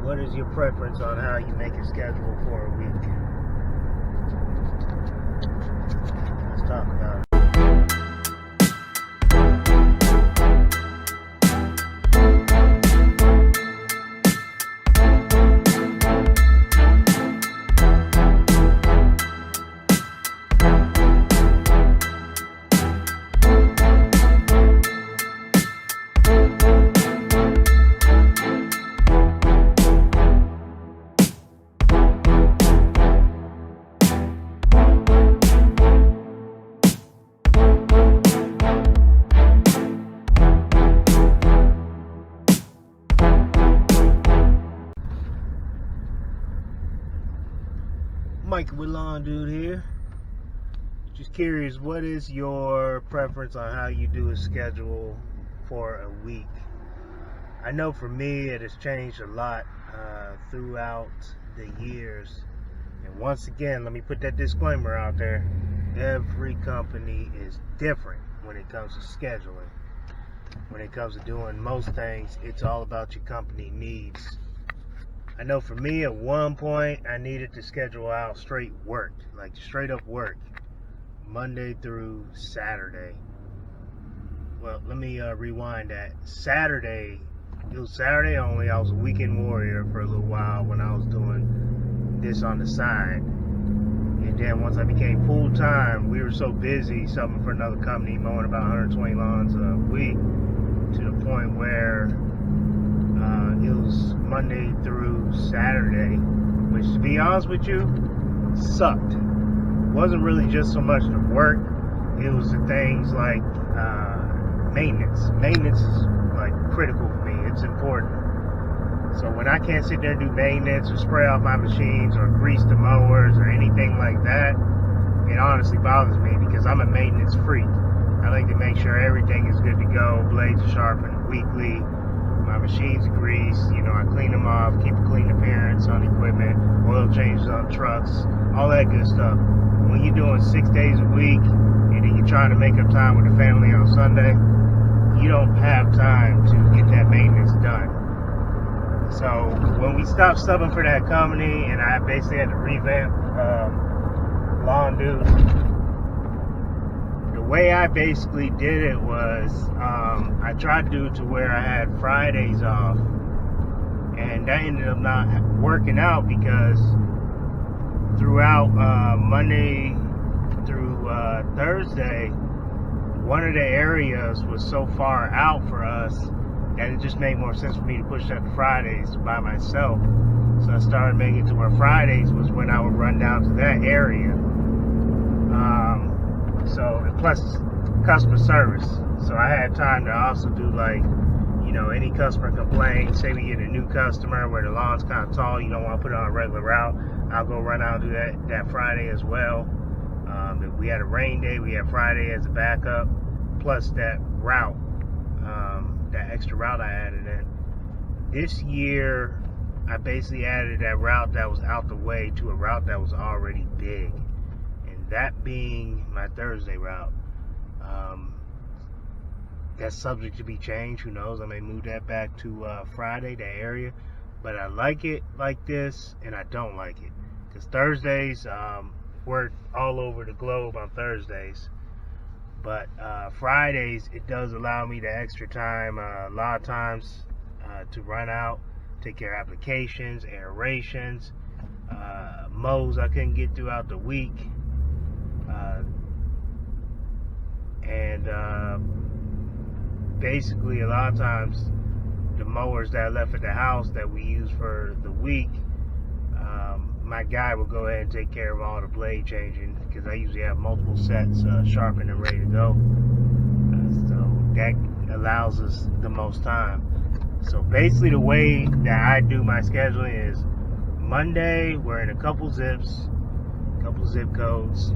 What is your preference on how you make a schedule for a week? Let's talk about it. Mike with Lawn Dude here. Just curious, what is your preference on how you do a schedule for a week? I know for me it has changed a lot throughout the years. And once again, let me put that disclaimer out there. Every company is different when it comes to scheduling. When it comes to doing most things, it's all about your company needs. I know for me, at one point, I needed to schedule out straight work, like straight up work, Monday through Saturday. Well, let me rewind that. It was Saturday only. I was a weekend warrior for a little while when I was doing this on the side. And then once I became full-time, we were so busy subbing for another company, mowing about 120 lawns a week, to the point where it was Monday through Saturday, which, to be honest with you, sucked. It wasn't really just so much the work, it was the things like maintenance. Maintenance is like critical for me. It's important. So when I can't sit there and do maintenance or spray off my machines or grease the mowers or anything like that, it honestly bothers me because I'm a maintenance freak. I like to make sure everything is good to go. Blades are sharpened weekly. My machines are greased. I clean them off, keep a clean appearance on equipment, oil changes on trucks, all that good stuff. When you're doing 6 days a week and then you're trying to make up time with the family on Sunday, you don't have time to get that maintenance done. So when we stopped subbing for that company and I basically had to revamp Lawn Dude, the way I basically did it was I tried to do it to where I had Fridays off, and that ended up not working out because throughout Monday through Thursday, one of the areas was so far out for us that it just made more sense for me to push that to Fridays by myself. So I started making it to where Fridays was when I would run down to that area. And plus customer service. So I had time to also do any customer complaint. Say we get a new customer where the lawn's kind of tall, you don't want to put it on a regular route. I'll go run out and do that Friday as well. If we had a rain day, we had Friday as a backup, plus that route, that extra route I added in. This year, I basically added that route that was out the way to a route that was already big, and that being my Thursday route. That's subject to be changed. Who knows? I may move that back to Friday, that area. But I like it like this, and I don't like it. Because Thursdays, work all over the globe on Thursdays. But Fridays, it does allow me the extra time, a lot of times, to run out, take care of applications, aerations, mows I couldn't get throughout the week. Basically, a lot of times, the mowers that I left at the house that we use for the week, my guy will go ahead and take care of all the blade changing because I usually have multiple sets sharpened and ready to go. So that allows us the most time. So basically, the way that I do my scheduling is Monday, we're in a couple zip codes.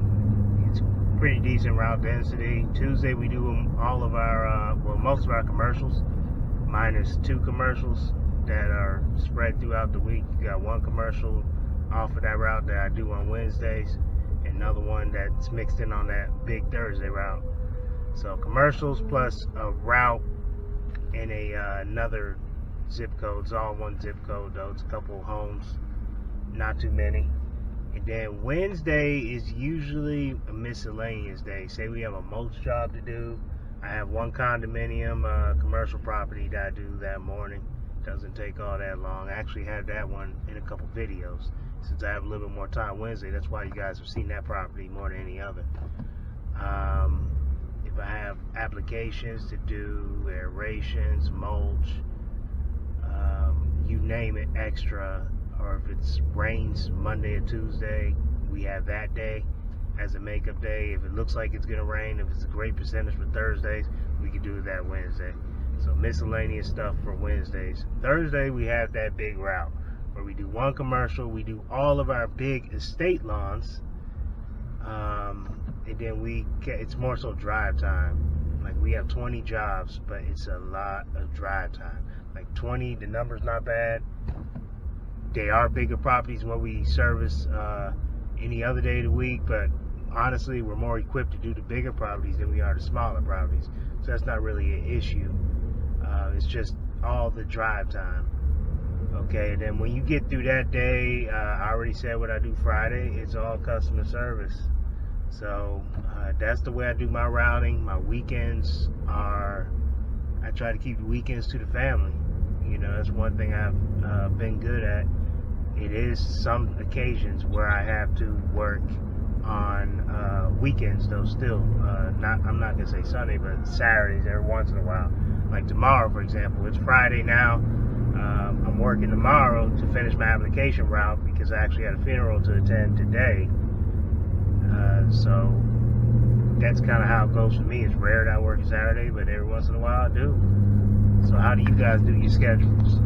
It's pretty decent route density. Tuesday, we do all of our, most of our commercials, minus 2 commercials that are spread throughout the week. You got 1 commercial off of that route that I do on Wednesdays, and another one that's mixed in on that big Thursday route. So commercials plus a route and another zip codes, all one zip code though. It's a couple homes, not too many. And then Wednesday is usually a miscellaneous day. Say we have a mulch job to do. I have one condominium commercial property that I do that morning. Doesn't take all that long. I actually had that one in a couple videos. Since I have a little bit more time Wednesday, that's why you guys have seen that property more than any other. If I have applications to do, aerations, mulch, you name it, extra, or if it's rains Monday or Tuesday, we have that day as a makeup day. If it looks like it's gonna rain, if it's a great percentage for Thursdays, we can do that Wednesday. So miscellaneous stuff for Wednesdays. Thursday we have that big route where we do one commercial, we do all of our big estate lawns, and then it's more so drive time. Like we have 20 jobs, but it's a lot of drive time. Like 20, the number's not bad. They are bigger properties than what we service any other day of the week, but honestly, we're more equipped to do the bigger properties than we are the smaller properties. So that's not really an issue. It's just all the drive time. Okay, and then when you get through that day, I already said what I do Friday. It's all customer service. So that's the way I do my routing. My weekends I try to keep the weekends to the family. You know, that's one thing I've been good at. It is some occasions where I have to work on weekends though still. I'm not gonna say Sunday, but Saturdays every once in a while. Like tomorrow, for example, it's Friday now. I'm working tomorrow to finish my application route because I actually had a funeral to attend today. So that's kind of how it goes for me. It's rare that I work Saturday, but every once in a while I do. So how do you guys do your schedules?